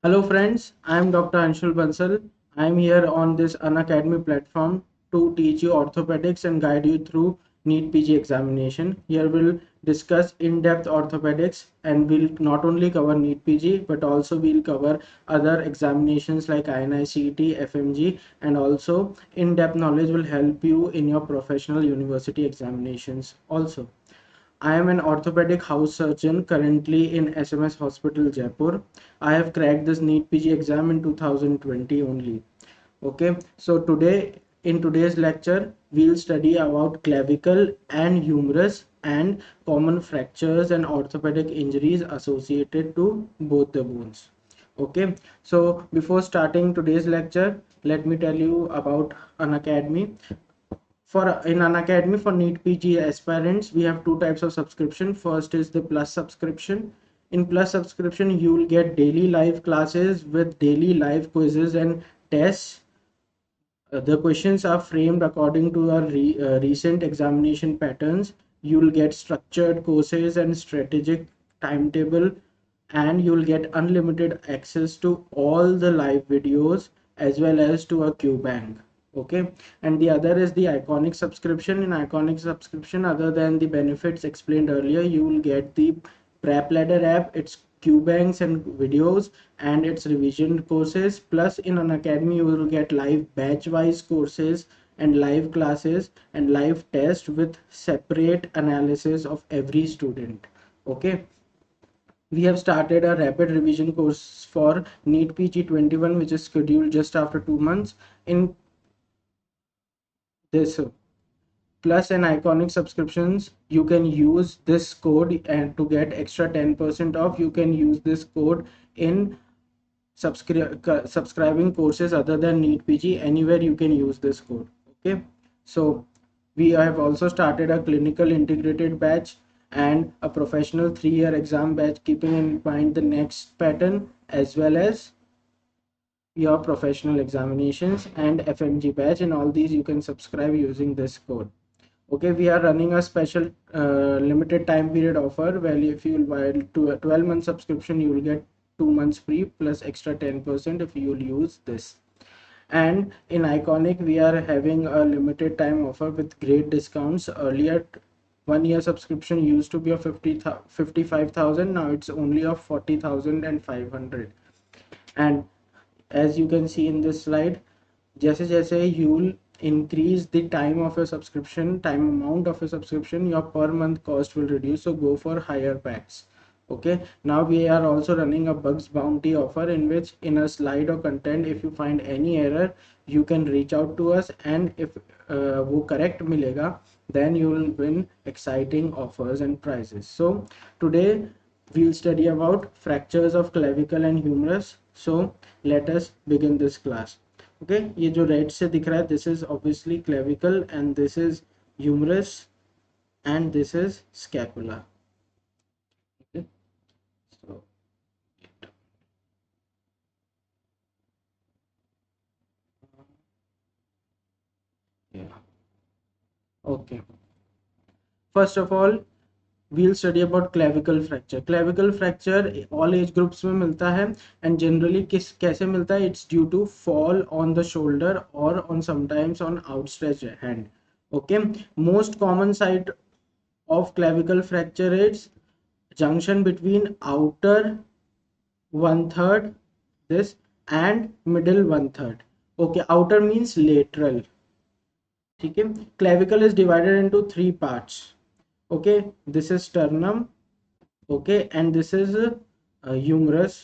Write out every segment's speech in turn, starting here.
Hello friends, I am Dr. Anshul Bansal. I am here on this Unacademy platform to teach you orthopedics and guide you through NEET PG examination. Here we'll discuss in-depth orthopedics and we'll not only cover NEET PG but also we'll cover other examinations like INI CET, FMG, and also in-depth knowledge will help you in your professional university examinations also. I am an orthopedic house surgeon currently in SMS Hospital, Jaipur. I have cracked this NEET PG exam in 2020 only. Okay, so in today's lecture, we'll study about clavicle and humerus and common fractures and orthopedic injuries associated to both the bones. Okay, so before starting today's lecture, let me tell you about Unacademy. For in an academy for NEET PG aspirants, we have two types of subscription. First is the plus subscription. In plus subscription, you will get daily live classes with daily live quizzes and tests. The questions are framed according to our recent examination patterns. You will get structured courses and strategic timetable, and you will get unlimited access to all the live videos as well as to a Q bank. Okay, and the other is the iconic subscription. In iconic subscription, other than the benefits explained earlier, you will get the prep ladder app, its Q banks and videos, and its revision courses. Plus in an academy you will get live batch wise courses and live classes and live test with separate analysis of every student. Okay, we have started a rapid revision course for NEET PG 21, which is scheduled just after 2 months. In this plus and iconic subscriptions, you can use this code, and to get extra 10% off you can use this code in subscribing courses other than NEET PG. Anywhere you can use this code. Okay, so we have also started a clinical integrated batch and a professional 3-year exam batch, keeping in mind the next pattern as well as your professional examinations and FMG batch. And all these you can subscribe using this code. Okay, we are running a special limited time period offer where if you will buy to a 12-month subscription, you will get 2 months free plus extra 10% if you will use this. And in iconic we are having a limited time offer with great discounts. Earlier 1 year subscription used to be of 55,000, now it's only of 40,500. And as you can see in this slide, जैसे जैसे you will increase the time of your subscription, time amount of your subscription, your per month cost will reduce, so go for higher packs. Okay, now we are also running a bugs bounty offer in which in a slide or content if you find any error you can reach out to us, and if वो correct मिलेगा then you will win exciting offers and prizes. So today we'll study about fractures of clavicle and humerus. So let us begin this class. Okay, ये जो red से दिख रहा है, this is obviously clavicle and this is humerus and this is scapula. Okay, so yeah, okay, first of all we'll study about clavicle fracture. Clavicle fracture all age groups में मिलता है and generally किस कैसे मिलता है, it's due to fall on the shoulder or on sometimes on outstretched hand. Okay, most common site of clavicle fracture is junction between outer 1/3 this and middle 1/3. Okay, outer means lateral. ठीक है, clavicle is divided into three parts. Okay, this is sternum. Okay, and this is humerus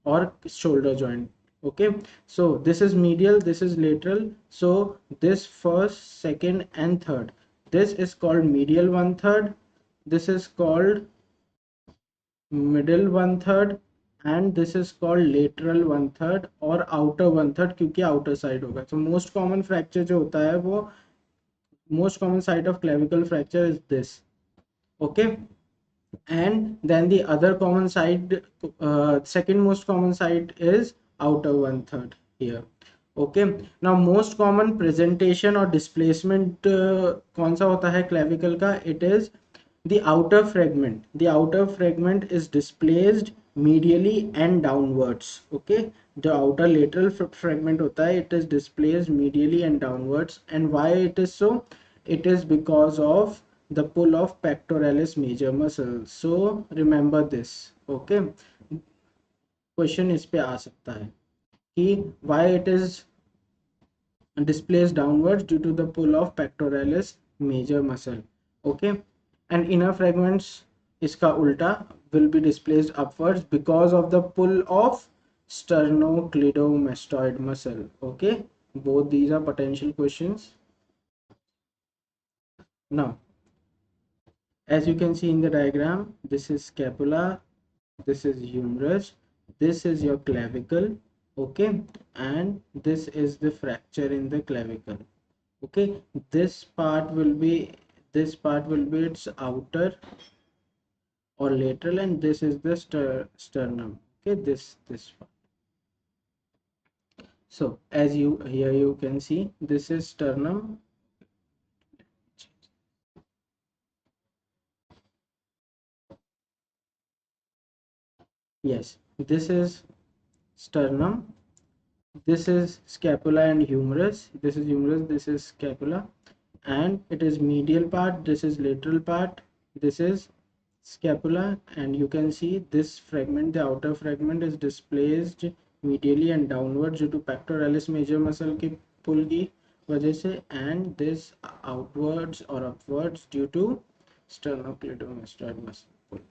or shoulder joint. Okay, so this is medial, this is lateral. So this first, second and third, this is called medial 1/3, this is called middle 1/3, and this is called lateral 1/3 or outer 1/3 क्योंकि outer side होगा. So most common fracture जो होता है वो most common site of clavicle fracture is this. Okay, and then the other common side, second most common side is outer 1/3 here. Okay, now most common presentation or displacement कौन सा होता है clavicle का? It is the outer fragment. The outer fragment is displaced medially and downwards. Okay, the outer lateral fragment hota hai, it is displaced medially and downwards. And why it is so? It is because of the pull of pectoralis major muscle. So remember this. Okay, question इस पे आ सकता है कि why it is displaced downwards due to the pull of pectoralis major muscle. Okay, and inner fragments iska ulta will be displaced upwards because of the pull of sternocleidomastoid muscle. Okay, both these are potential questions. Now, as you can see in the diagram, this is scapula, this is humerus, this is your clavicle. Okay, and this is the fracture in the clavicle. Okay, this part will be its outer or lateral, and this is the sternum. Okay, this part. So as you here you can see, this is sternum. Yes, this is sternum, this is scapula and humerus, this is humerus, this is scapula, and it is medial part, this is lateral part, this is scapula. And you can see this fragment, the outer fragment, is displaced medially and downwards due to pectoralis major muscle की pull की वजह से, and this outwards or upwards due to sternocleidomastoid muscle pull.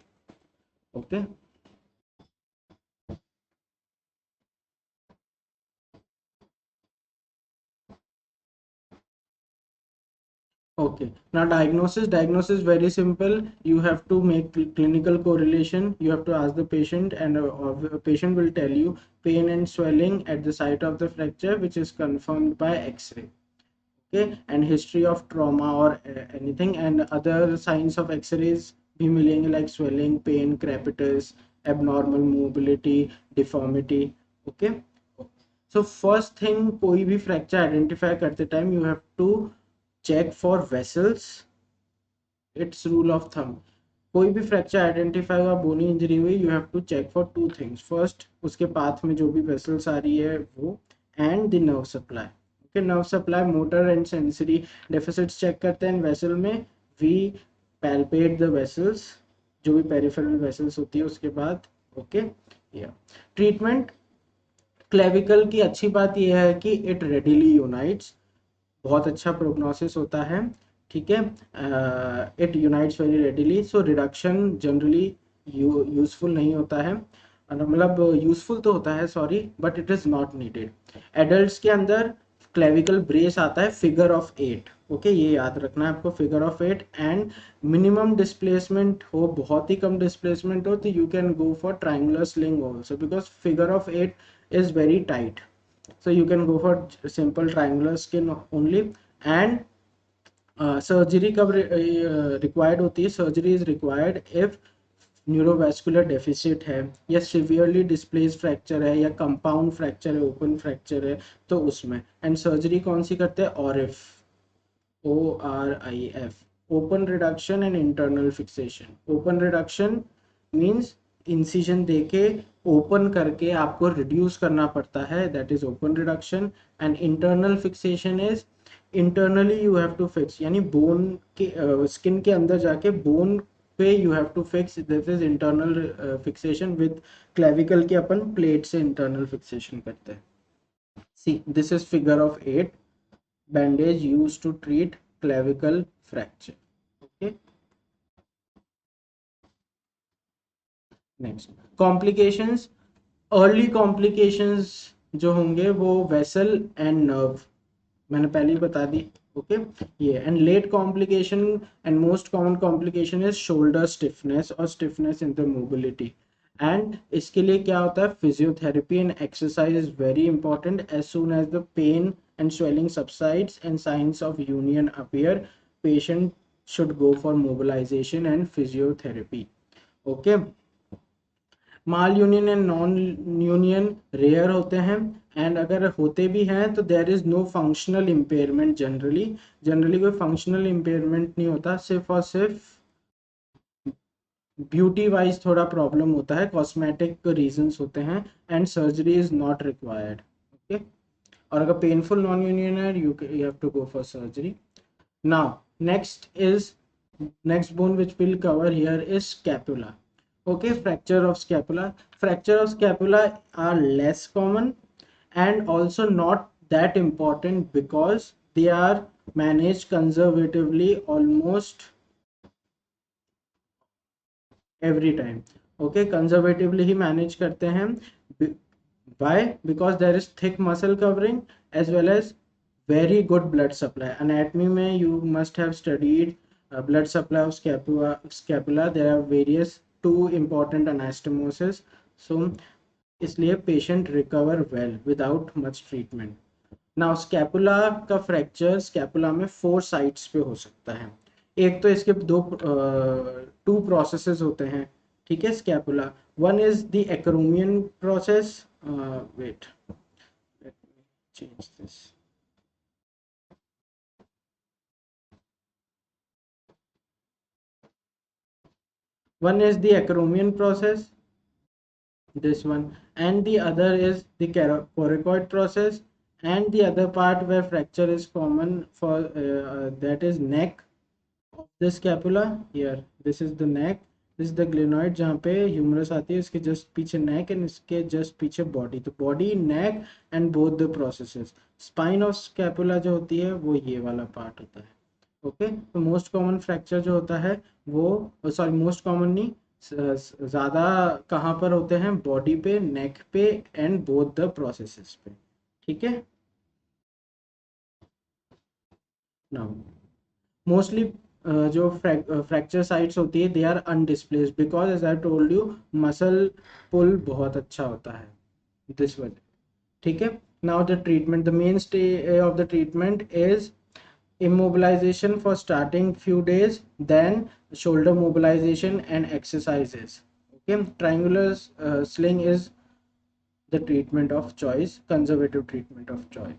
Okay. Okay, now diagnosis very simple. You have to make clinical correlation. You have to ask the patient, and a patient will tell you pain and swelling at the site of the fracture, which is confirmed by X-ray. Okay, and history of trauma or anything, and other signs of X-rays भी मिलेंगे like swelling, pain, crepitus, abnormal mobility, deformity. Okay, so first thing, कोई भी fracture identify करते time you have to check for vessels. It's rule of thumb. कोई भी fracture identify हुआ, bony injury हुई, you have to check for two things. First, उसके path में जो भी वेसल्स आ रही है वो, and the nerve supply. Okay, nerve supply, motor and sensory deficits check करते हैं वेसल में. वी पैल्पेट द वेसल्स, जो भी पेरिफेरल वेसल्स होती है उसके बाद. ओके, या ट्रीटमेंट. क्लेविकल की अच्छी बात यह है कि इट रेडिली यूनाइट्स, बहुत अच्छा प्रोग्नोसिस होता है. ठीक है, it unites very readily. So reduction generally useful नहीं होता है, मतलब यूजफुल तो होता है, sorry, but it is not needed. Adults के अंदर क्लेविकल ब्रेस आता है फिगर ऑफ 8. ओके, ये याद रखना है आपको, figure of 8. And minimum displacement हो, बहुत ही कम डिस्प्लेसमेंट हो, तो you can go for triangular sling also, because figure of 8 is very tight. So you can go for simple triangular skin only. And surgery कब रिक्वायर्ड होती है? Surgery is required if neurovascular deficit है, या severely displaced fracture है, या compound fracture है, open fracture है, तो उसमें. एंड सर्जरी कौन सी करते हैं? ORIF, ORIF, open reduction and internal fixation. Open reduction means incision देके ओपन करके आपको रिड्यूस करना पड़ता है, that is open reduction. And internal fixation is internally you have to fix, यानी बोन के स्किन के अंदर जाके बोन पे you have to fix, this is internal fixation. With clavicle के अपन प्लेट से इंटरनल फिक्सेशन करते हैं. See, this is figure of 8, bandage used to treat clavicle fracture. Okay, next, complications. early complications जो होंगे वो वेसल एंड नर्व, मैंने पहले ही बता दी. ओके, ये. And late complication and most common complication is shoulder stiffness और stiffness in the mobility. And इसके लिए क्या होता है? Physiotherapy and exercise is very important. As soon as the pain and swelling subsides and signs of union appear, patient should go for mobilization and physiotherapy. Okay, malunion and non union rare होते हैं, एंड अगर होते भी हैं तो there is no functional impairment. Generally कोई functional impairment नहीं होता, सिर्फ और सिर्फ ब्यूटी वाइज थोड़ा प्रॉब्लम होता है, कॉस्मेटिक रीजंस होते हैं, and surgery is not required. Okay, और अगर पेनफुल नॉन यूनियन है, you have to go for surgery. Now next is, next bone which we'll cover here is scapula. Okay, fracture of scapula. Fracture of scapula are less common and also not that important because they are managed conservatively almost every time. Okay, conservatively he manage करते हैं। Why? Because there is thick muscle covering as well as very good blood supply. Anatomy में you must have studied blood supply of scapula. There are various two important anastomosis. So इसलिए patient recover well without much treatment. Now scapula का fracture scapula में 4 sites पे हो सकता है। एक तो इसके दो टू प्रोसेसेस होते हैं, ठीक है, scapula. One is the acromion process, wait, let me change this. One is the acromion process, this one, and the other is the coracoid process, and the other part where fracture is common for that is neck of the scapula here. This is the neck, this is the glenoid जहाँ पे humerus आती है, इसके just पीछे neck and इसके just पीछे body. तो body, neck and both the processes. Spine of scapula जो होती है वो ये वाला पार्ट होता है। ओके, तो मोस्ट कॉमन फ्रैक्चर जो होता है वो, सॉरी मोस्ट कॉमन नहीं, ज़्यादा कहाँ पर होते हैं, बॉडी पे, नेक पे एंड बोथ द प्रोसेसेस पे। ठीक है, नाउ मोस्टली जो फ्रैक्चर साइट्स होती है they are undisplaced because as I told you muscle pull बहुत अच्छा होता है दिस वजह। ठीक है, now the treatment, the mainstay of the treatment is immobilization for starting few days, then shoulder mobilization and exercises. Okay, triangular sling is the treatment of choice, conservative treatment of choice.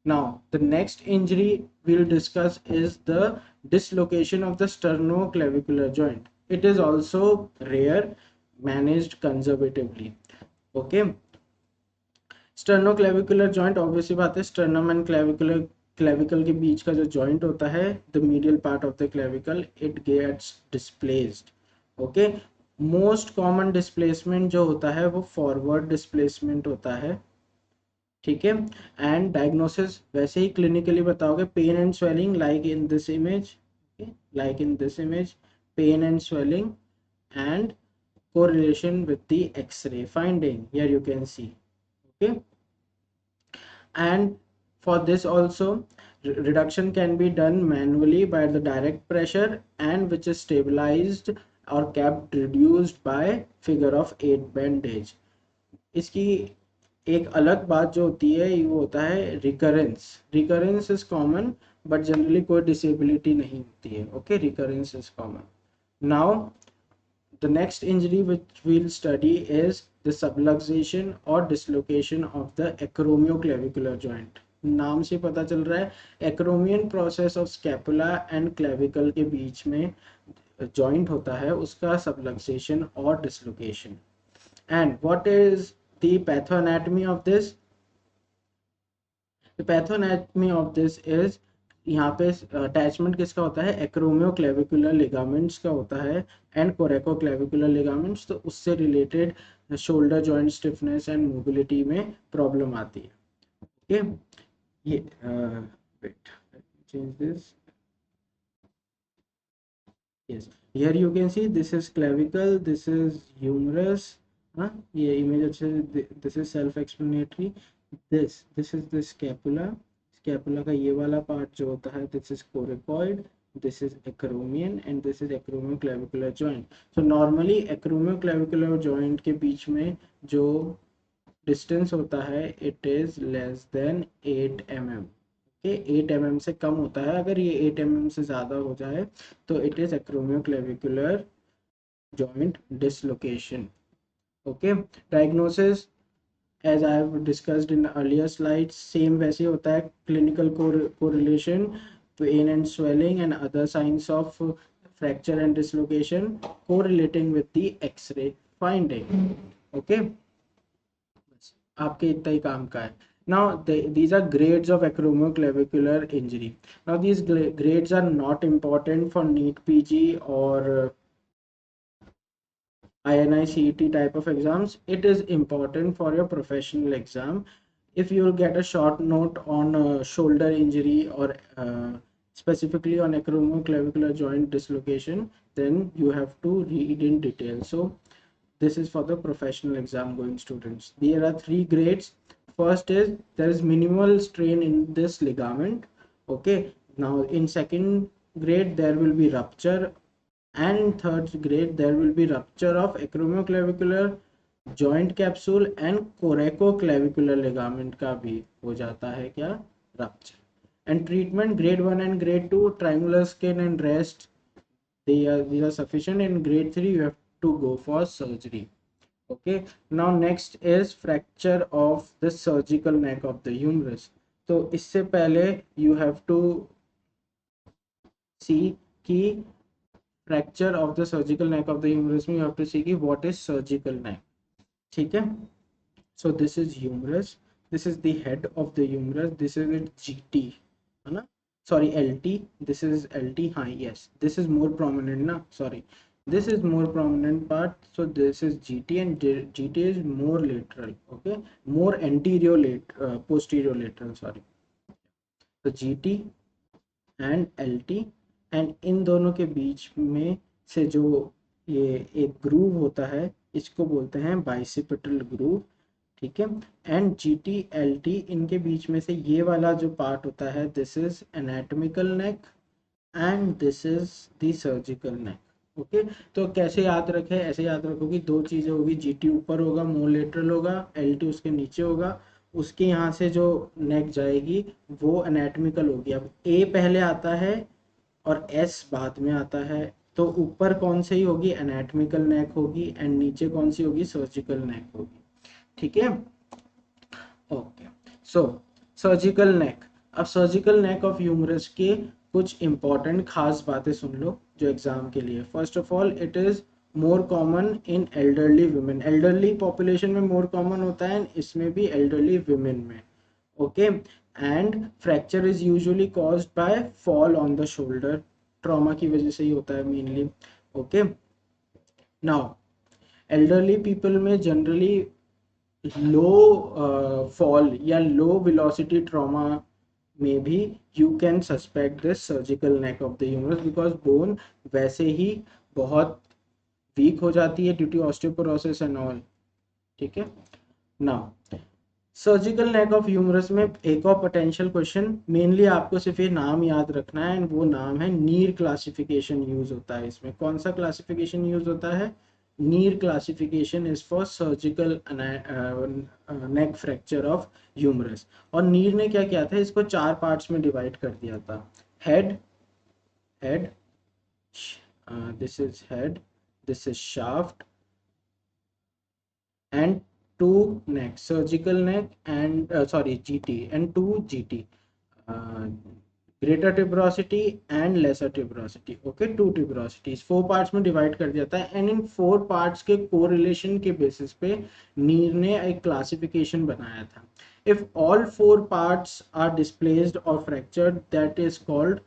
Now, the next injury we'll discuss is the dislocation of the sternoclavicular joint. It is also rare, managed conservatively. Okay, sternoclavicular joint, obviously बात है, sternum and clavicle के बीच का जो joint होता है, the medial part of the clavicle, it gets displaced. Okay, most common displacement जो होता है वो forward displacement होता है। ठीक है, एंड डायग्नोसिस वैसे ही क्लिनिकली बताओगे, pain and swelling like in this image, like in this image, pain and swelling and correlation with the x-ray finding, here you can see. Okay, and for this also reduction can be done manually by the direct pressure and which is stabilized or kept reduced by figure of 8 bandage. इसकी एक अलग बात जो होती है वो होता है recurrence. Recurrence is common but generally कोई डिसेबिलिटी नहीं होती है। Okay, recurrence is common. Now the next injury which we'll study is the subluxation और dislocation of the acromioclavicular joint. नाम से पता चल रहा है acromion process of scapula and clavicle के बीच में जॉइंट होता है, उसका सबलक्सेशन और dislocation. And what is the pathoanatomy of this? The pathoanatomy of this is, यहाँ पे अटैचमेंट किसका होता है, एक्रोमियोक्लेविकुलर लिगामेंट्स का होता है एंड कोरेकोक्लेविकुलर लिगामेंट्स। तो उससे related shoulder joint stiffness and mobility में प्रॉब्लम आती है। ओके, ये wait, change this. Yes, here you can see this is clavicle, this is humerus. हाँ, ये इमेज अच्छे से, this is self explanatory. This is the scapula. Scapula का ये वाला पार्ट जो होता है, this is coracoid, this is acromion and this is acromioclavicular joint. So normally acromioclavicular joint के बीच में जो distance होता है it is less than 8 mm. के 8 mm से कम होता है। अगर ये 8 mm से ज़्यादा हो जाए तो it is acromioclavicular joint dislocation. Okay, diagnosis as I have discussed in earlier slides same वैसे होता है, clinical correlation, pain and swelling and other signs of fracture and dislocation correlating with the X-ray finding. Okay, आपके इतना ही काम का है. Now these are grades of acromioclavicular injury. Now these grades are not important for NEET PG or INI CET type of exams. It is important for your professional exam. If you get a short note on shoulder injury or specifically on acromioclavicular joint dislocation, then you have to read in detail. So this is for the professional exam going students. There are 3 grades. First is there is minimal strain in this ligament. Okay, now in second grade there will be rupture, and in third grade there will be rupture of acromioclavicular joint capsule and coracoclavicular ligament का भी हो जाता है क्या, rupture. And treatment grade 1 and grade 2 triangular skin and rest, these are sufficient. In grade 3 you have to go for surgery. Okay, now next is fracture of the surgical neck of the humerus. तो इससे पहले you have to see कि fracture of the surgical neck of the humerus में you have to see कि what is surgical neck. ठीक है, so this is humerus, this is the head of the humerus, this is its GT है ना, sorry LT, this is LT, हाँ yes, this is more prominent ना, sorry, this is more prominent part, so this is GT and GT is more lateral. Okay, more anterior posterior lateral, sorry. So GT and LT, and in दोनों के बीच में से जो ये एक groove होता है इसको बोलते हैं बाइसिपिटल ग्रूव. ठीक है, एंड GT LT इनके बीच में से ये वाला जो पार्ट होता है this is anatomical neck and this is the surgical neck. Okay, तो कैसे याद रखें, ऐसे याद रखो कि 2 चीज़ें होगी, GT ऊपर होगा मोर लेटरल होगा, LT उसके नीचे होगा, उसके यहाँ से जो नेक जाएगी वो एनाटॉमिकल होगी. अब A पहले आता है और S बाद में आता है, तो ऊपर कौन सी होगी, एनाटॉमिकल नेक होगी, एंड नीचे कौन सी होगी, सर्जिकल नेक होगी. ठीक है, ओके. सो सर्जिकल नेक, अब सर्जिकल नेक ऑफ ह्यूमरस के कुछ इंपॉर्टेंट खास बातें सुन लो जो एग्जाम के लिए. First of all it is more common in elderly women, elderly population में मोर कॉमन होता है, इसमें भी एल्डरली वुमेन में. Okay, and fracture is usually caused by fall on the shoulder, trauma की वजह से ही होता है mainly. Okay, now elderly people में जनरली लो फॉल या लो वेलोसिटी ट्रॉमा में भी you can suspect this surgical neck of the humerus, because bone वैसे ही बहुत वीक हो जाती है due to osteoporosis and all. ठीक है, now surgical neck of humerus में एक और पोटेंशियल क्वेश्चन, मेनली आपको सिर्फ ये नाम याद रखना है, एंड वो नाम है नीर क्लासिफिकेशन यूज होता है इसमें. कौन सा क्लासिफिकेशन यूज होता है, Neer classification is for surgical neck fracture of humerus. और नीर ने क्या किया था, इसको 4 पार्ट्स में डिवाइड कर दिया था. Head, this is head, this is shaft, and 2 neck, surgical neck and GT, and 2 GT, greater tuberosity and lesser tuberosity. Okay, 2 tuberosities, 4 parts में डिवाइड कर दिया था, एंड इन 4 पार्ट्स के कोरिलेशन के बेसिस पे नीर ने एक क्लासिफिकेशन बनाया था. If all 4 parts are displaced और fractured, that is called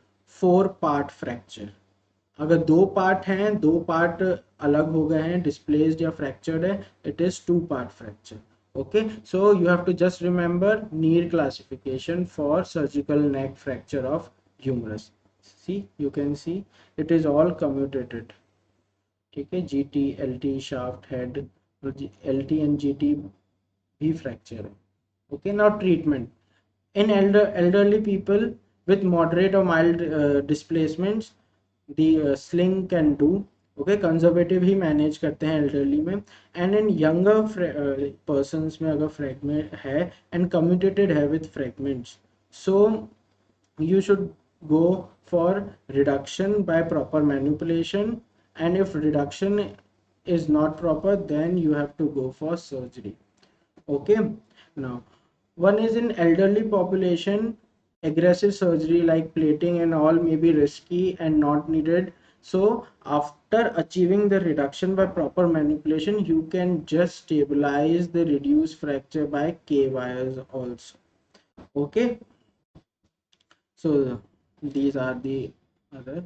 4 part fracture. अगर 2 पार्ट हैं, 2 पार्ट अलग हो गए हैं, डिस्प्लेस्ड या फ्रैक्चर्ड है, it is 2 part fracture. Okay, so you have to just remember Neer classification for surgical neck fracture of humerus. See, you can see it is all comminuted. ठीक है, GT LT shaft head, LT and GT भी fracture है. Okay, now treatment in elderly people with moderate or mild displacements, the sling can do. Okay, conservative he manage करते हैं elderly में, and in younger persons में अगर fragment है and कम्यूटेटेड है with fragments, so you should go for reduction by proper manipulation, and if reduction is not proper, then you have to go for surgery. Okay, now one is in elderly population, aggressive surgery like plating and all may be risky and not needed. So after achieving the reduction by proper manipulation, you can just stabilize the reduced fracture by K wires also. Okay, so these are the other.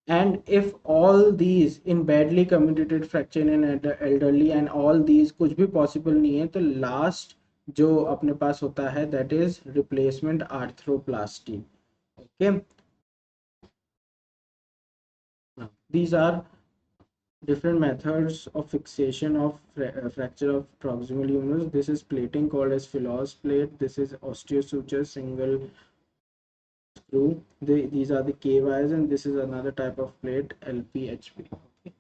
And if all these in badly comminuted fracture in elderly and all these कुछ भी possible नहीं है, तो last जो अपने पास होता है that is replacement arthroplasty. Okay, now these are different methods of fixation of fracture of proximal humerus. This is plating called as Philos plate. This is osteosuture single screw. These are the K wires, and this is another type of plate, LPHP. Okay.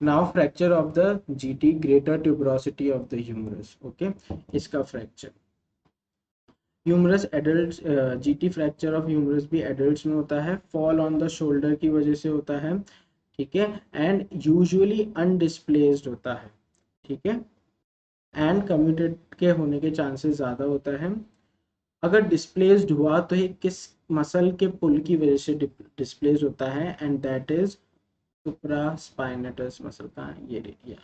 Now fracture of the GT, greater tuberosity of the humerus. Okay, इसका fracture. Humerus adult GT fracture of humerus भी adults में होता है, fall on the shoulder की वजह से होता है, ठीक है, एंड यूजुअली अनडिस्प्लेस्ड होता है, ठीक है, एंड कम्यूटेड के होने के चांसेस ज़्यादा होता है. अगर डिस्प्लेस्ड हुआ तो ये किस मसल के पुल की वजह से डिस्प्लेस होता है, and that is supraspinatus muscle का ये एरिया.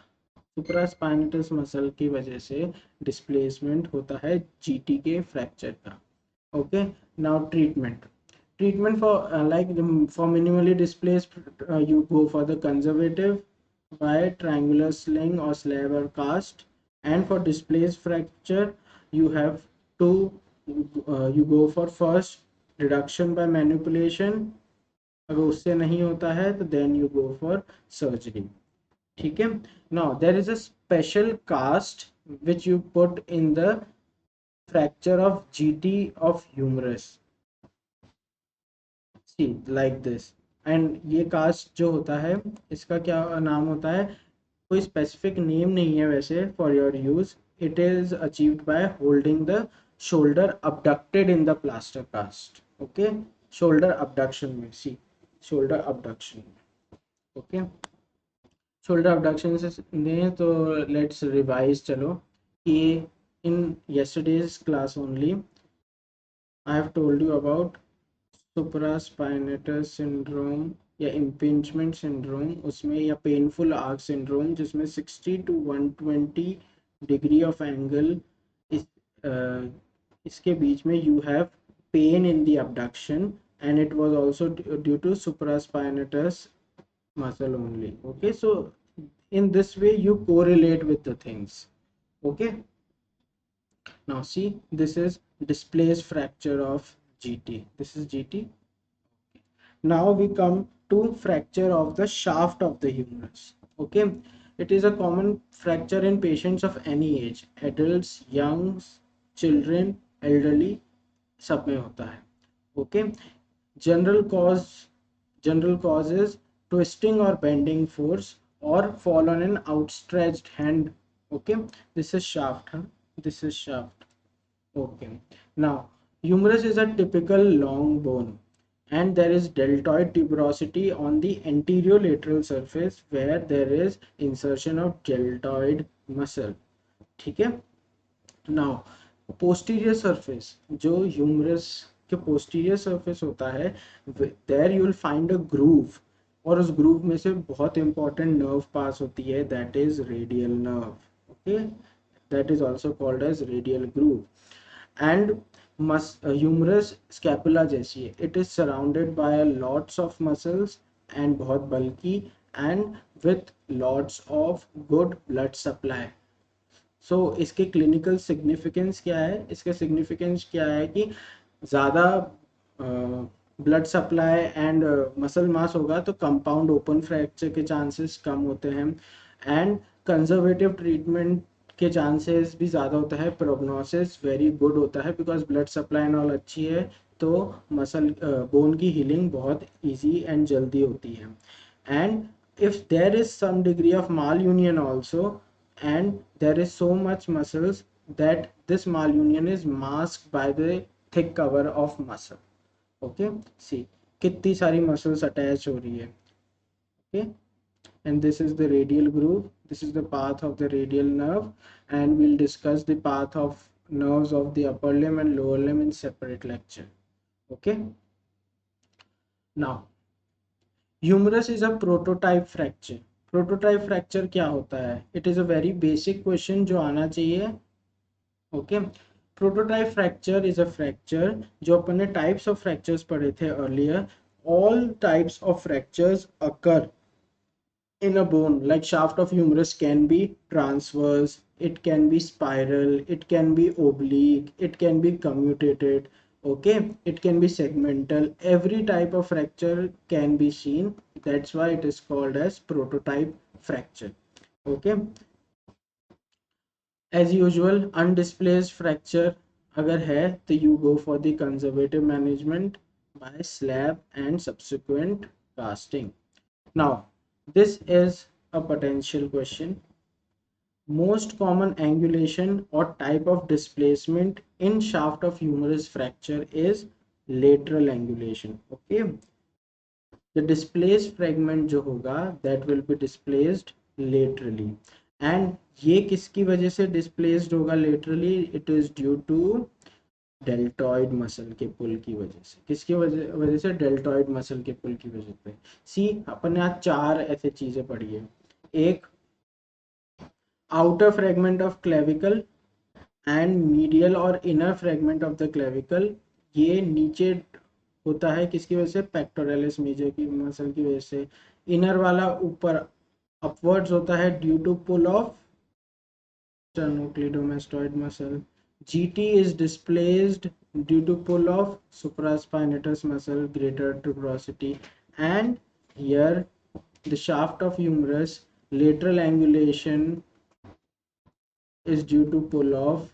सुप्रास्पाइनेटस मसल की वजह से डिस्प्लेसमेंट होता है जीटी के फ्रैक्चर का. Okay, now treatment for for minimally displaced, you go for the conservative by triangular sling or slab or cast, and for displaced fracture you have to you go for first reduction by manipulation. अगर उससे नहीं होता है तो then you go for surgery. ठीक है. Now there is a special cast which you put in the fracture of GT of humerus. See like this. And ये cast जो होता है इसका क्या नाम होता है, कोई स्पेसिफिक नेम नहीं है वैसे for your use. It is achieved by holding the shoulder abducted in the plaster cast. Okay, shoulder abduction में, सी शोल्डर अबडक्शन में. ओके, शोल्डर अबडक्शन से ने तो लेट्स रिवाइज. चलो कि in yesterday's class only I have told you about supraspinatus syndrome या impingement syndrome, उसमें या पेनफुल आर्क सिंड्रोम जिसमें 60 to 120 डिग्री ऑफ एंगल इस इसके बीच में you have pain in the abduction, and it was also due to supraspinatus muscle only. Okay, so in this way you correlate with the things. Okay, now see, this is displaced fracture of GT. This is GT. Now we come to fracture of the shaft of the humerus. Okay, it is a common fracture in patients of any age, adults, young, children, elderly, सब में होता है. Okay, general cause is twisting or bending force or fall on an outstretched hand. Okay, this is shaft, huh? This is shaft. Okay, now humerus is a typical long bone, and there is deltoid tuberosity on the anterior lateral surface where there is insertion of deltoid muscle. ठीक है. Now posterior surface, जो humerus के posterior surface होता है, there you will find a groove, और उस groove में से बहुत important nerve pass होती है, that is radial nerve. Okay, that is also called as radial groove. And humerus scapula जैसी है, it is surrounded by lots of muscles and बहुत bulky and with lots of good blood supply. So इसके clinical significance क्या है, इसका significance क्या है कि ज़्यादा blood supply and muscle mass होगा तो कंपाउंड ओपन फ्रैक्चर के चांसेस कम होते हैं, एंड कंजर्वेटिव ट्रीटमेंट के चांसेस भी ज़्यादा होता है, प्रोग्नोसिस वेरी गुड होता है because blood supply and all अच्छी है, तो मसल बोन की हीलिंग बहुत इजी एंड जल्दी होती है. And if there is some degree of malunion also, and there is so much muscles that this malunion is masked by the thick cover of muscle. Okay, see कितनी सारी muscles attach हो रही है. Okay, and this is the radial groove, this is the path of the radial nerve, and we'll discuss the path of nerves of the upper limb and lower limb in separate lecture. Okay, now humerus is a prototype fracture. Prototype fracture क्या होता है? It is a very basic question जो आना चाहिए। Okay, prototype fracture is a fracture, जो अपन ने types of fractures पढ़े थे earlier. All types of fractures occur in a bone, like shaft of humerus can be transverse, it can be spiral, it can be oblique, it can be commutated. Okay, it can be segmental. Every type of fracture can be seen. That's why it is called as prototype fracture. Okay, as usual, undisplaced fracture अगर है तो you go for the conservative management by slab and subsequent casting. Now, this is a potential question. Most common angulation or type of displacement in shaft of humerus fracture is lateral angulation. Okay, the displaced fragment जो होगा that will be displaced laterally, and ये किसकी वजह से displaced होगा laterally? It is due to deltoid muscle के पुल की वजह से। किसकी वजह से? डेल्टॉइड मसल के पुल की वजह से। सी, अपन ने आज चार ऐसे चीजें पढ़ी है। एक, outer fragment of clavicle and medial और inner fragment of the clavicle, ये नीचे होता है किसकी वजह से? पेक्टोरलिस मेजर की मसल की वजह से। इनर वाला ऊपर अपवर्ड्स होता है due to pull of sternocleidomastoid muscle. GT is displaced due to pull of supraspinatus muscle greater tuberosity, and here the shaft of humerus lateral angulation is due to pull of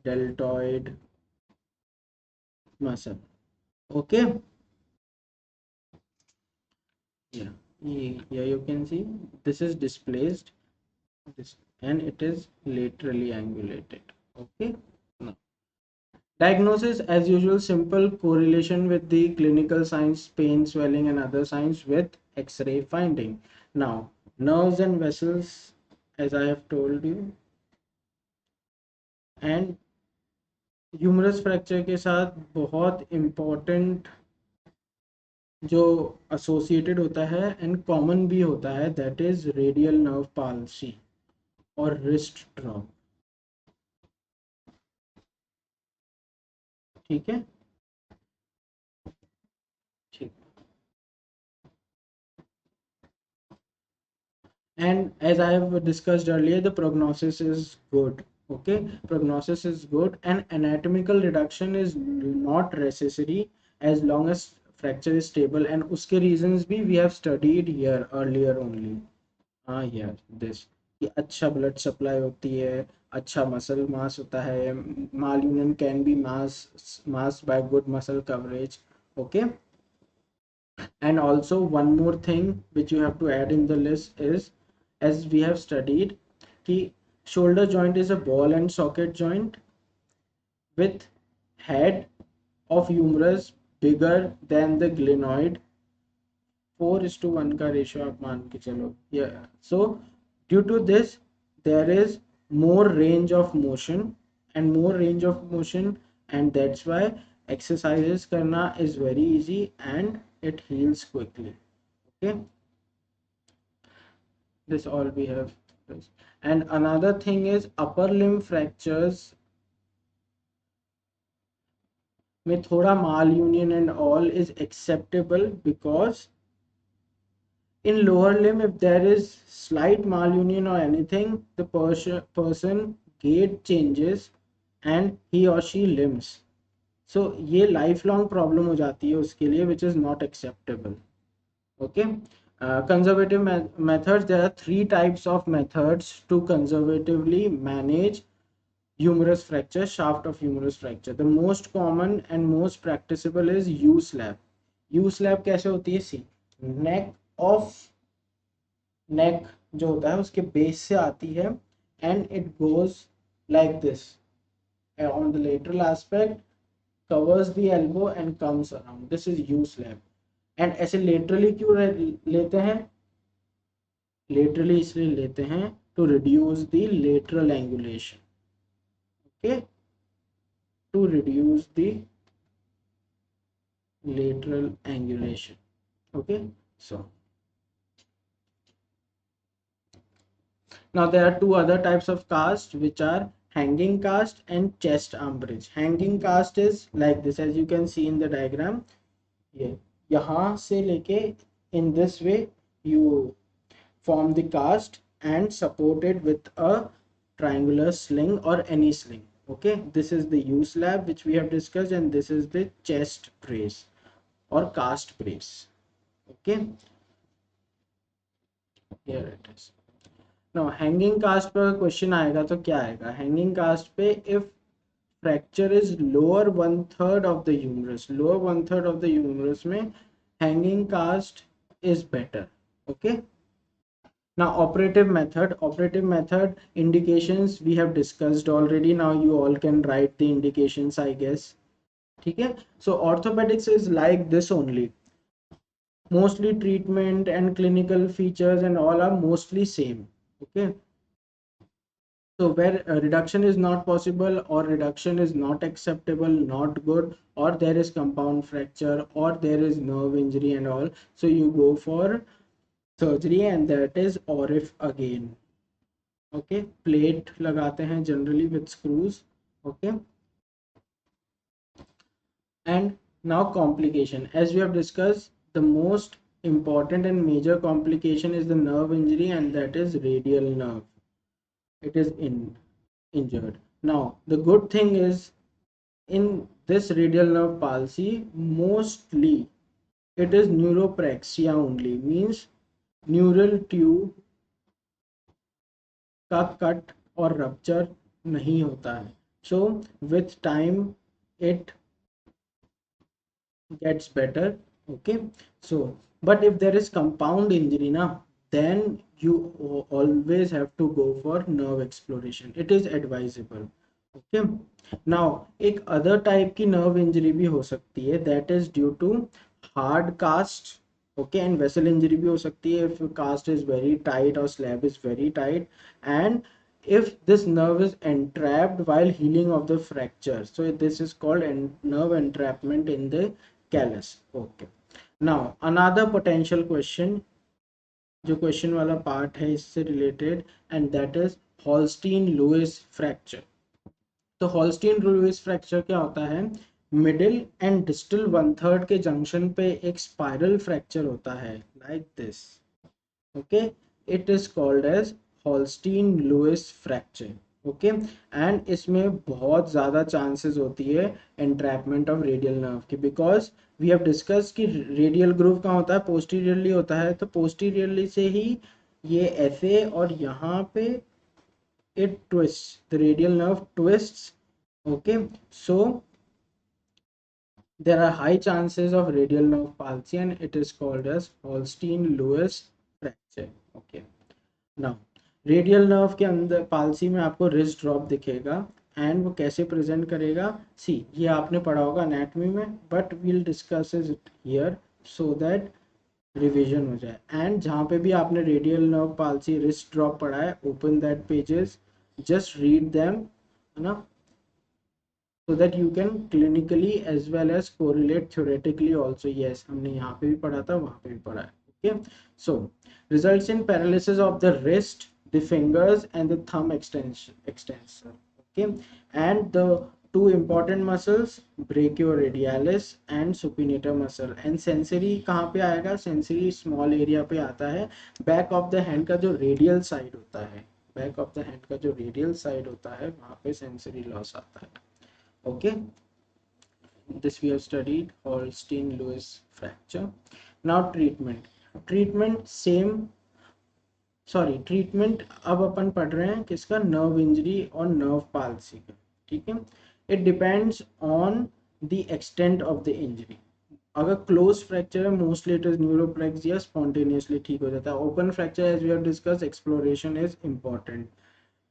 deltoid muscle. Okay, yeah, here you can see this is displaced, this, and it is laterally angulated. Okay, now diagnosis, as usual, simple correlation with the clinical signs, pain, swelling, and other signs with X-ray finding. Now, nerves and vessels, as I have told you, and humerus fracture के साथ बहुत important जो associated होता है and common भी होता है, that is radial nerve palsy और रिस्ट ड्रॉप। ठीक है, ठीक। And as I have discussed earlier, the prognosis is good. Okay, prognosis is good, and anatomical reduction is not necessary as long as fracture is stable, and uske reasons भी we have studied here earlier only. हाँ यार, this कि अच्छा blood supply होती है, अच्छा muscle mass होता है, malunion can be masked by good muscle coverage. Okay, and also one more thing which you have to add in the list is, as we have studied, कि shoulder joint is a ball and socket joint with head of humerus bigger than the glenoid, 4:1 का ratio आप मान के चलो। So due to this there is more range of motion, and that's why exercises करना is very easy and it heals quickly. Okay, this all we have. And another thing is upper limb fractures में थोड़ा malunion and all is acceptable, because in lower limb if there is slight malunion or anything, the person gait changes and he or she limps. So ये lifelong problem हो जाती है उसके लिए, which is not acceptable. Okay, conservative methods, there are three types of methods to conservatively manage humerus fracture, shaft of humerus fracture. The most common and most practicable is U slab. U slab कैसे होती है? सी, नेक जो होता है उसके base से आती है, and it goes like this on the lateral aspect, covers the elbow and comes around. This is U slab. And ऐसे laterally क्यों लेते हैं? Laterally इसलिए लेते हैं to reduce the lateral angulation. Okay, to reduce the lateral angulation. Okay, So now there are two other types of cast, which are hanging cast and chest arm bridge. Hanging cast is like this, as you can see in the diagram. ये यहाँ से लेके in this way you form the cast and support it with a triangular sling or any sling. Okay, this is the U slab which we have discussed, and this is the chest brace or cast brace. Okay, here it is. Now hanging cast पर question आएगा तो क्या आएगा? Hanging cast पे if fracture is lower one third of the humerus, lower one third of the humerus में hanging cast is better. Okay, now operative method indications we have discussed already. Now you all can write the indications, I guess. ठीक है, so orthopedics is like this only. Mostly treatment and clinical features and all are mostly same. Okay, so where reduction is not possible or reduction is not acceptable, not good, or there is compound fracture or there is nerve injury and all, so you go for surgery, and that is ORIF again. Okay, plate लगाते हैं generally with screws. Okay, and now complication, as we have discussed, the most important and major complication is the nerve injury, and that is radial nerve. It is injured. Now the good thing is, in this radial nerve palsy, mostly it is neuropraxia only, means neural tube का cut और rupture नहीं होता है. So with time it gets better. Okay, so but if there is compound injury now, then you always have to go for nerve exploration. It is advisable. Okay, now एक other type की nerve injury भी हो सकती है, that is due to hard cast. Okay, and vessel injury भी हो सकती है if cast is very tight or slab is very tight, and if this nerve is entrapped while healing of the fracture. So this is called nerve entrapment in the callus. Okay, now another potential question, जो question वाला part है इससे related, and that is Holstein Lewis fracture. तो Holstein Lewis fracture क्या होता है? Middle and distal one third के junction पे एक स्पाइरल फ्रैक्चर होता है like this. Okay, it is called as Holstein Lewis fracture. Okay, and इसमें बहुत ज़्यादा चांसेस होती है एंट्रैपमेंट ऑफ रेडियल नर्व की, बिकॉज वी हैव डिस्कस कि रेडियल ग्रूव कहाँ होता है? पोस्टीरियरली होता है. तो पोस्टीरियरली से ही ये ऐसे और यहाँ पे it twists, the radial nerve twists. Okay, so there are high chances of radial nerve palsy, and it is called as Holstein-Lewis fracture. Okay, now radial nerve के अंदर पालसी में आपको रिस्ट ड्रॉप दिखेगा, एंड वो कैसे present करेगा? सी, ये आपने पढ़ा होगा एनाटॉमी में, but we'll discuss it here so that revision हो जाए. एंड जहाँ पे भी आपने radial nerve palsy wrist drop पढ़ा है, open that pages, just read them, है ना, so that you can clinically as well as correlate theoretically also. Yes, हमने यहाँ पे भी पढ़ा था, वहाँ पे भी पढ़ा है. Okay, so results in paralysis of the wrist, the fingers and the thumb extensor. Okay, and the two important muscles, brachioradialis and supinator muscle. And sensory कहाँ पे आएगा? sensory small area पे आता है. back of the hand का जो radial side होता है, बैक ऑफ द हैंड का जो रेडियल साइड होता है, वहां पे सेंसरी लॉस आता है. Okay, this we have studied Holstein Lewis fracture. Now treatment same, sorry treatment अब अपन पढ़ रहे हैं किसका? नर्व इंजरी और नर्व पाल्सी का. ठीक है, it depends on the extent of the injury. अगर क्लोज फ्रैक्चर है, mostly it is neuropraxia, spontaneously ठीक हो जाता है. Open fracture, as we have discuss, exploration is important.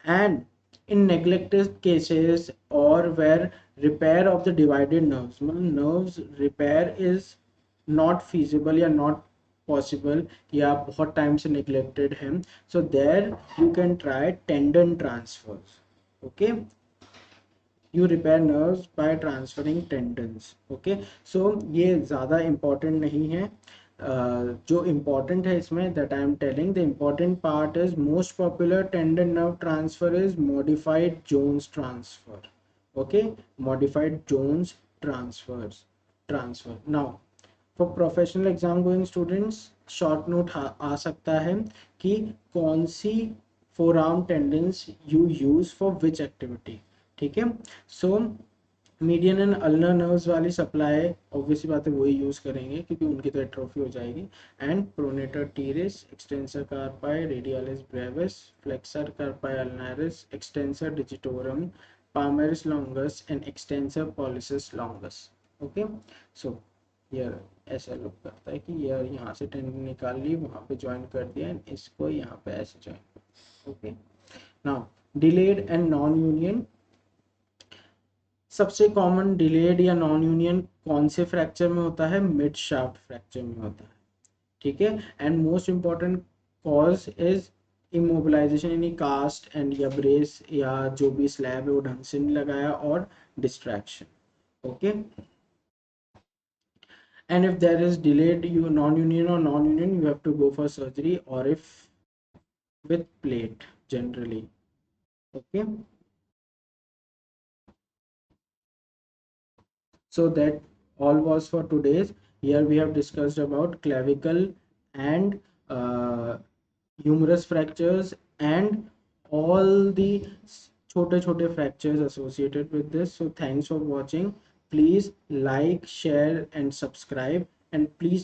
And in neglected cases और where repair of the divided nerves, मतलब nerves repair is not feasible या not possible, या बहुत time से नेग्लेक्टेड है, so there you can try tendon transfers. Okay, you repair nerves by transferring tendons. Okay, so ये ज़्यादा important नहीं है. जो important है इसमें, that I am telling, the important part is most popular tendon nerve transfer is modified Jones transfer. Okay, modified Jones transfer. Now for professional exam going students short note आ सकता है कि कौन सी forearm tendons you use for which activity. ठीक है, so median and ulnar nerves वाली supply obviously बात है वही यूज करेंगे क्योंकि उनकी तो एट्रोफी हो जाएगी. And pronator teres, extensor carpi, radialis brevis, flexor carpi ulnaris, extensor digitorum, palmaris longus and extensor pollicis longus. Okay, so यार ऐसा लुक करता है कि यार यहाँ से टेंडन निकाल ली, वहाँ पे ज्वाइन कर दिया एंड इसको यहाँ पे ऐसे ज्वाइन कर. Okay, now delayed and non union. सबसे कॉमन डिलेड या नॉन यूनियन कौन से फ्रैक्चर में होता है? मिड शाफ्ट फ्रैक्चर में होता है. ठीक है, and most important cause is immobilisation, यानी कास्ट एंड या ब्रेस या जो भी स्लैब है वो ढंग से नहीं लगाया, और distraction. Okay, and if there is delayed you non-union you have to go for surgery, or if with plate generally. Okay, so that all was for today's. Here we have discussed about clavicle and humerus fractures and all the छोटे fractures associated with this. So thanks for watching. Please like, share and subscribe, and please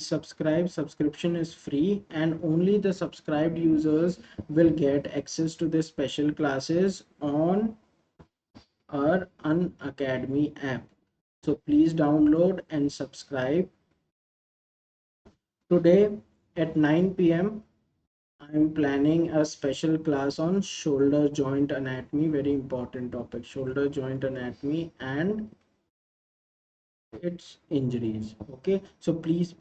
subscribe. Subscription is free and only the subscribed users will get access to the special classes on our Unacademy app. So please download and subscribe. Today at 9 p.m. I'm planning a special class on shoulder joint anatomy, very important topic, shoulder joint anatomy and its injuries. Okay, so please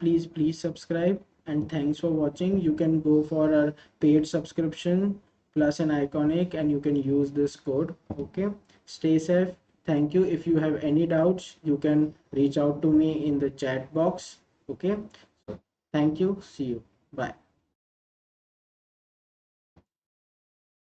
subscribe, and thanks for watching. You can go for a paid subscription plus an iconic and you can use this code. Okay, stay safe. Thank you. If you have any doubts you can reach out to me in the chat box. Okay, thank you, see you, bye.